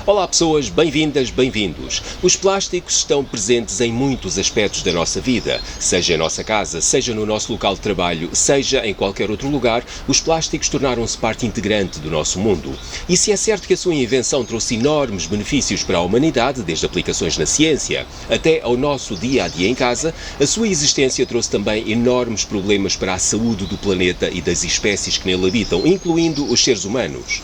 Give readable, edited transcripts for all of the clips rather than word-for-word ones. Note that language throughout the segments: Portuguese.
Olá pessoas, bem-vindas, bem-vindos. Os plásticos estão presentes em muitos aspectos da nossa vida, seja em nossa casa, seja no nosso local de trabalho, seja em qualquer outro lugar, os plásticos tornaram-se parte integrante do nosso mundo. E se é certo que a sua invenção trouxe enormes benefícios para a humanidade, desde aplicações na ciência até ao nosso dia-a-dia em casa, a sua existência trouxe também enormes problemas para a saúde do planeta e das espécies que nele habitam, incluindo os seres humanos.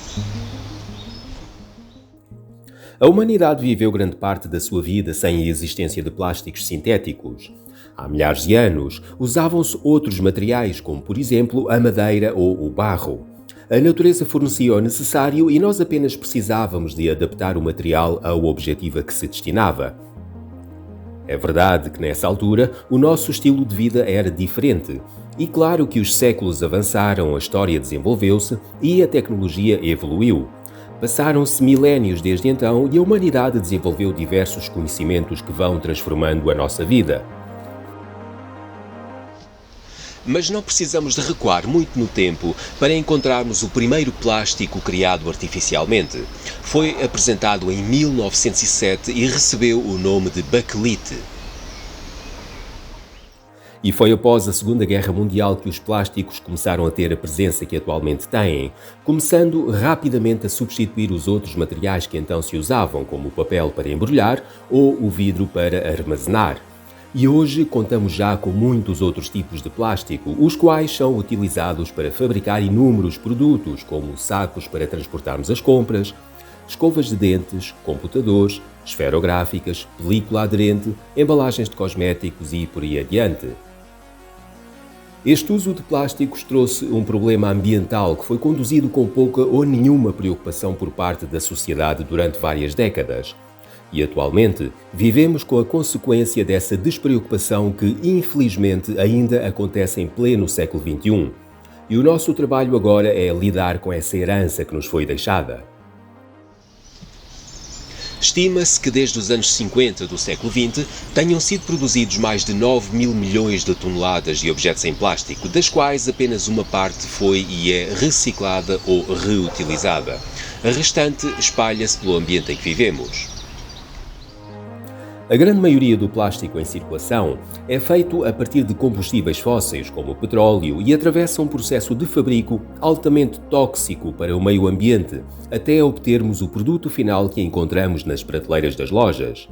A humanidade viveu grande parte da sua vida sem a existência de plásticos sintéticos. Há milhares de anos, usavam-se outros materiais, como por exemplo a madeira ou o barro. A natureza fornecia o necessário e nós apenas precisávamos de adaptar o material ao objetivo a que se destinava. É verdade que nessa altura o nosso estilo de vida era diferente. E claro que os séculos avançaram, a história desenvolveu-se e a tecnologia evoluiu. Passaram-se milénios desde então e a humanidade desenvolveu diversos conhecimentos que vão transformando a nossa vida. Mas não precisamos de recuar muito no tempo para encontrarmos o primeiro plástico criado artificialmente. Foi apresentado em 1907 e recebeu o nome de bakelite. E foi após a Segunda Guerra Mundial que os plásticos começaram a ter a presença que atualmente têm, começando rapidamente a substituir os outros materiais que então se usavam, como o papel para embrulhar ou o vidro para armazenar. E hoje contamos já com muitos outros tipos de plástico, os quais são utilizados para fabricar inúmeros produtos, como sacos para transportarmos as compras, escovas de dentes, computadores, esferográficas, película aderente, embalagens de cosméticos e por aí adiante. Este uso de plásticos trouxe um problema ambiental que foi conduzido com pouca ou nenhuma preocupação por parte da sociedade durante várias décadas. E atualmente vivemos com a consequência dessa despreocupação que, infelizmente, ainda acontece em pleno século XXI. E o nosso trabalho agora é lidar com essa herança que nos foi deixada. Estima-se que desde os anos 50 do século XX tenham sido produzidos mais de 9 mil milhões de toneladas de objetos em plástico, das quais apenas uma parte foi e é reciclada ou reutilizada. A restante espalha-se pelo ambiente em que vivemos. A grande maioria do plástico em circulação é feito a partir de combustíveis fósseis, como o petróleo, e atravessa um processo de fabrico altamente tóxico para o meio ambiente, até obtermos o produto final que encontramos nas prateleiras das lojas.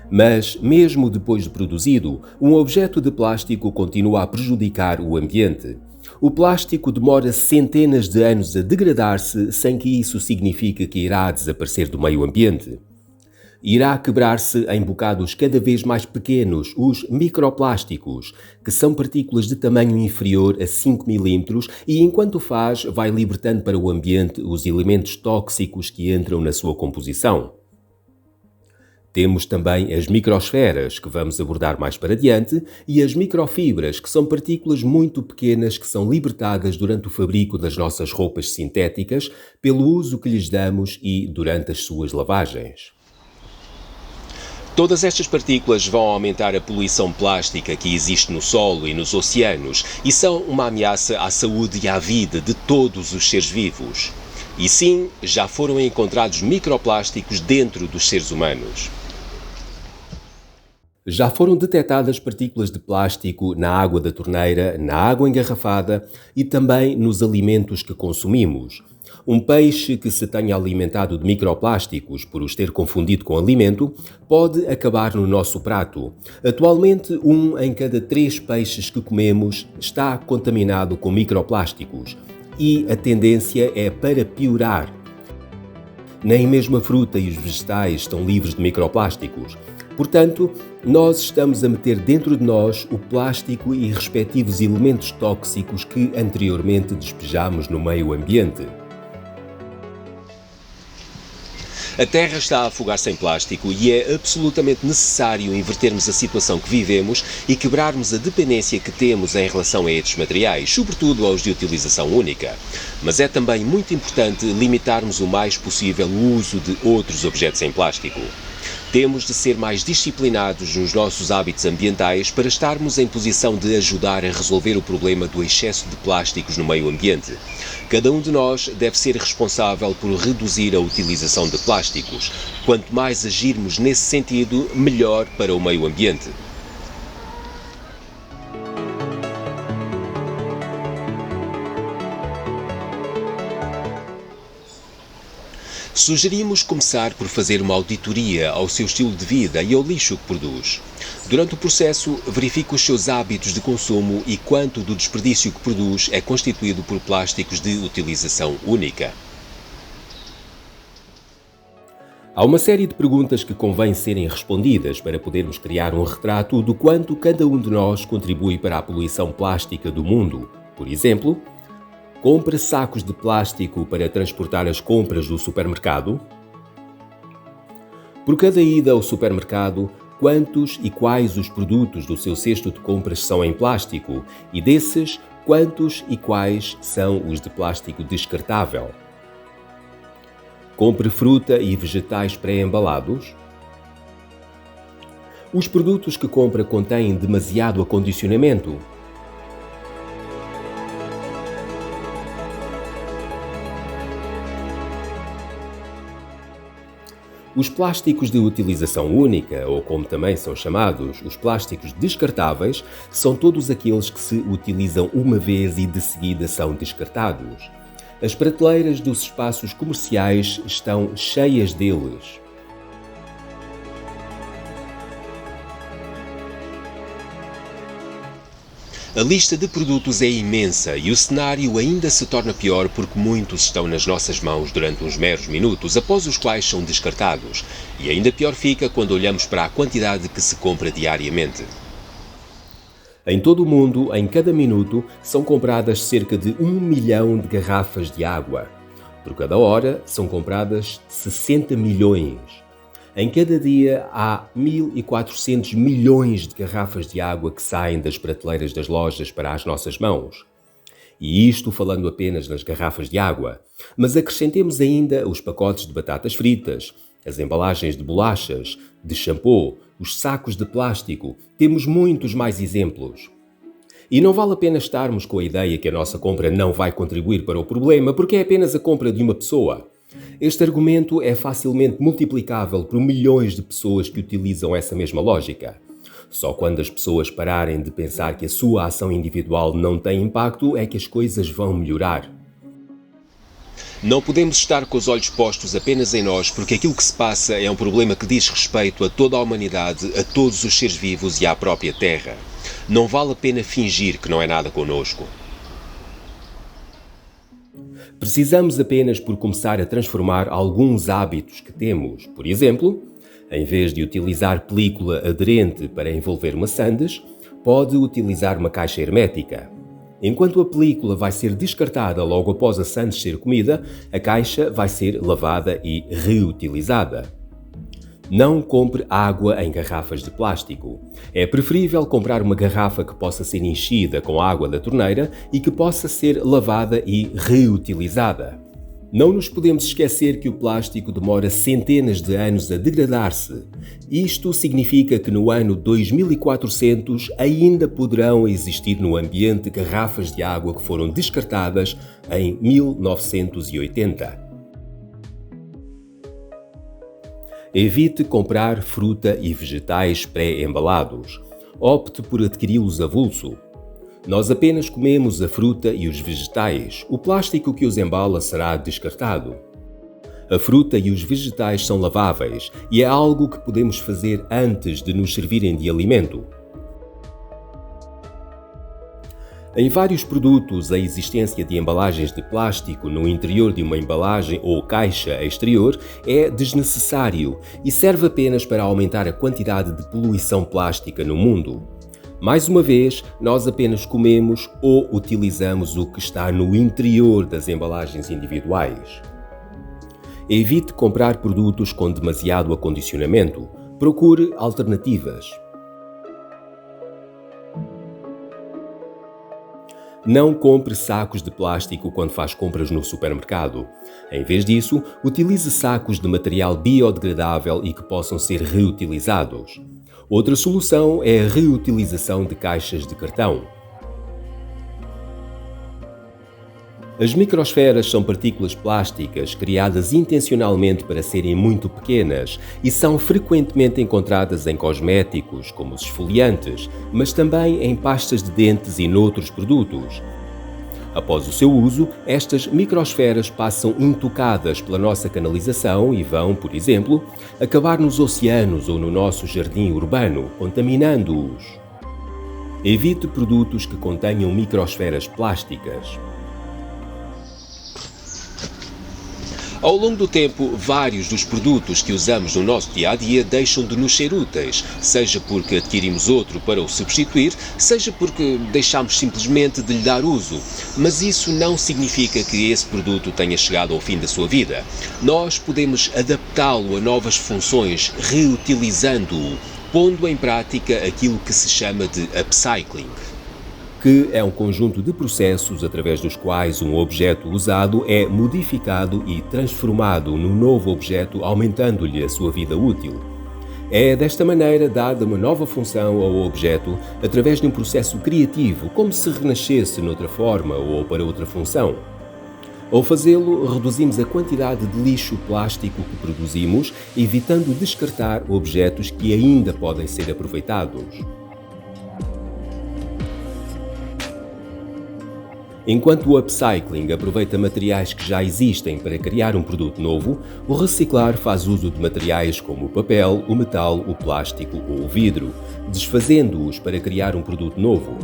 Mas, mesmo depois de produzido, um objeto de plástico continua a prejudicar o ambiente. O plástico demora centenas de anos a degradar-se sem que isso signifique que irá desaparecer do meio ambiente. Irá quebrar-se em bocados cada vez mais pequenos, os microplásticos, que são partículas de tamanho inferior a 5 milímetros e, enquanto faz, vai libertando para o ambiente os elementos tóxicos que entram na sua composição. Temos também as microsferas, que vamos abordar mais para diante, e as microfibras, que são partículas muito pequenas que são libertadas durante o fabrico das nossas roupas sintéticas, pelo uso que lhes damos e durante as suas lavagens. Todas estas partículas vão aumentar a poluição plástica que existe no solo e nos oceanos e são uma ameaça à saúde e à vida de todos os seres vivos. E sim, já foram encontrados microplásticos dentro dos seres humanos. Já foram detectadas partículas de plástico na água da torneira, na água engarrafada e também nos alimentos que consumimos. Um peixe que se tenha alimentado de microplásticos por os ter confundido com alimento pode acabar no nosso prato. Atualmente, 1 em cada 3 peixes que comemos está contaminado com microplásticos e a tendência é para piorar. Nem mesmo a fruta e os vegetais estão livres de microplásticos. Portanto, nós estamos a meter dentro de nós o plástico e respectivos elementos tóxicos que anteriormente despejamos no meio ambiente. A Terra está a afogar-se em plástico e é absolutamente necessário invertermos a situação que vivemos e quebrarmos a dependência que temos em relação a estes materiais, sobretudo aos de utilização única. Mas é também muito importante limitarmos o mais possível o uso de outros objetos em plástico. Temos de ser mais disciplinados nos nossos hábitos ambientais para estarmos em posição de ajudar a resolver o problema do excesso de plásticos no meio ambiente. Cada um de nós deve ser responsável por reduzir a utilização de plásticos. Quanto mais agirmos nesse sentido, melhor para o meio ambiente. Sugerimos começar por fazer uma auditoria ao seu estilo de vida e ao lixo que produz. Durante o processo, verifique os seus hábitos de consumo e quanto do desperdício que produz é constituído por plásticos de utilização única. Há uma série de perguntas que convém serem respondidas para podermos criar um retrato do quanto cada um de nós contribui para a poluição plástica do mundo. Por exemplo, compra sacos de plástico para transportar as compras do supermercado? Por cada ida ao supermercado, quantos e quais os produtos do seu cesto de compras são em plástico? E desses, quantos e quais são os de plástico descartável? Compre fruta e vegetais pré-embalados? Os produtos que compra contêm demasiado acondicionamento? Os plásticos de utilização única, ou como também são chamados, os plásticos descartáveis, são todos aqueles que se utilizam uma vez e de seguida são descartados. As prateleiras dos espaços comerciais estão cheias deles. A lista de produtos é imensa e o cenário ainda se torna pior porque muitos estão nas nossas mãos durante uns meros minutos, após os quais são descartados. E ainda pior fica quando olhamos para a quantidade que se compra diariamente. Em todo o mundo, em cada minuto, são compradas cerca de 1 milhão de garrafas de água. Por cada hora, são compradas 60 milhões. Em cada dia, há 1.400 milhões de garrafas de água que saem das prateleiras das lojas para as nossas mãos. E isto falando apenas nas garrafas de água. Mas acrescentemos ainda os pacotes de batatas fritas, as embalagens de bolachas, de shampoo, os sacos de plástico. Temos muitos mais exemplos. E não vale a pena estarmos com a ideia que a nossa compra não vai contribuir para o problema porque é apenas a compra de uma pessoa. Este argumento é facilmente multiplicável por milhões de pessoas que utilizam essa mesma lógica. Só quando as pessoas pararem de pensar que a sua ação individual não tem impacto é que as coisas vão melhorar. Não podemos estar com os olhos postos apenas em nós, porque aquilo que se passa é um problema que diz respeito a toda a humanidade, a todos os seres vivos e à própria Terra. Não vale a pena fingir que não é nada connosco. Precisamos apenas por começar a transformar alguns hábitos que temos. Por exemplo, em vez de utilizar película aderente para envolver maçãs, pode utilizar uma caixa hermética. Enquanto a película vai ser descartada logo após a sandes ser comida, a caixa vai ser lavada e reutilizada. Não compre água em garrafas de plástico. É preferível comprar uma garrafa que possa ser enchida com água da torneira e que possa ser lavada e reutilizada. Não nos podemos esquecer que o plástico demora centenas de anos a degradar-se. Isto significa que no ano 2400 ainda poderão existir no ambiente garrafas de água que foram descartadas em 1980. Evite comprar fruta e vegetais pré-embalados. Opte por adquiri-los avulso. Nós apenas comemos a fruta e os vegetais. O plástico que os embala será descartado. A fruta e os vegetais são laváveis e é algo que podemos fazer antes de nos servirem de alimento. Em vários produtos, a existência de embalagens de plástico no interior de uma embalagem ou caixa exterior é desnecessário e serve apenas para aumentar a quantidade de poluição plástica no mundo. Mais uma vez, nós apenas comemos ou utilizamos o que está no interior das embalagens individuais. Evite comprar produtos com demasiado acondicionamento. Procure alternativas. Não compre sacos de plástico quando faz compras no supermercado. Em vez disso, utilize sacos de material biodegradável e que possam ser reutilizados. Outra solução é a reutilização de caixas de cartão. As microsferas são partículas plásticas criadas intencionalmente para serem muito pequenas e são frequentemente encontradas em cosméticos, como os esfoliantes, mas também em pastas de dentes e noutros produtos. Após o seu uso, estas microsferas passam intocadas pela nossa canalização e vão, por exemplo, acabar nos oceanos ou no nosso jardim urbano, contaminando-os. Evite produtos que contenham microsferas plásticas. Ao longo do tempo, vários dos produtos que usamos no nosso dia-a-dia deixam de nos ser úteis, seja porque adquirimos outro para o substituir, seja porque deixamos simplesmente de lhe dar uso. Mas isso não significa que esse produto tenha chegado ao fim da sua vida. Nós podemos adaptá-lo a novas funções, reutilizando-o, pondo em prática aquilo que se chama de upcycling, que é um conjunto de processos através dos quais um objeto usado é modificado e transformado num novo objeto, aumentando-lhe a sua vida útil. É desta maneira dada uma nova função ao objeto através de um processo criativo, como se renascesse noutra forma ou para outra função. Ao fazê-lo, reduzimos a quantidade de lixo plástico que produzimos, evitando descartar objetos que ainda podem ser aproveitados. Enquanto o upcycling aproveita materiais que já existem para criar um produto novo, o reciclar faz uso de materiais como o papel, o metal, o plástico ou o vidro, desfazendo-os para criar um produto novo.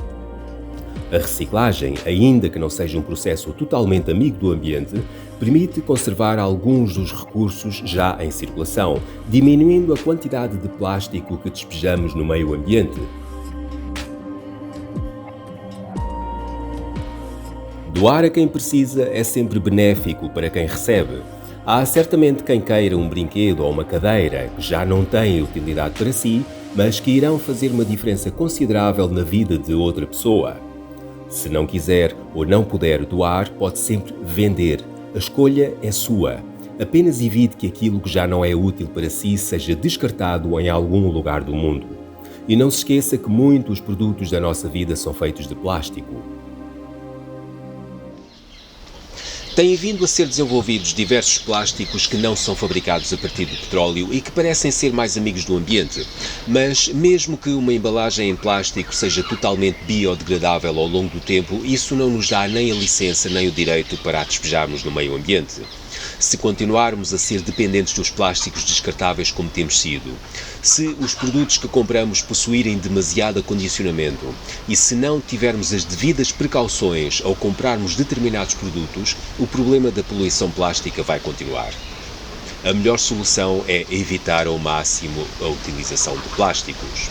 A reciclagem, ainda que não seja um processo totalmente amigo do ambiente, permite conservar alguns dos recursos já em circulação, diminuindo a quantidade de plástico que despejamos no meio ambiente. Doar a quem precisa é sempre benéfico para quem recebe. Há certamente quem queira um brinquedo ou uma cadeira que já não têm utilidade para si, mas que irão fazer uma diferença considerável na vida de outra pessoa. Se não quiser ou não puder doar, pode sempre vender. A escolha é sua. Apenas evite que aquilo que já não é útil para si seja descartado em algum lugar do mundo. E não se esqueça que muitos produtos da nossa vida são feitos de plástico. Têm vindo a ser desenvolvidos diversos plásticos que não são fabricados a partir de petróleo e que parecem ser mais amigos do ambiente. Mas mesmo que uma embalagem em plástico seja totalmente biodegradável ao longo do tempo, isso não nos dá nem a licença nem o direito para a despejarmos no meio ambiente. Se continuarmos a ser dependentes dos plásticos descartáveis como temos sido, se os produtos que compramos possuírem demasiado acondicionamento e se não tivermos as devidas precauções ao comprarmos determinados produtos, o problema da poluição plástica vai continuar. A melhor solução é evitar ao máximo a utilização de plásticos.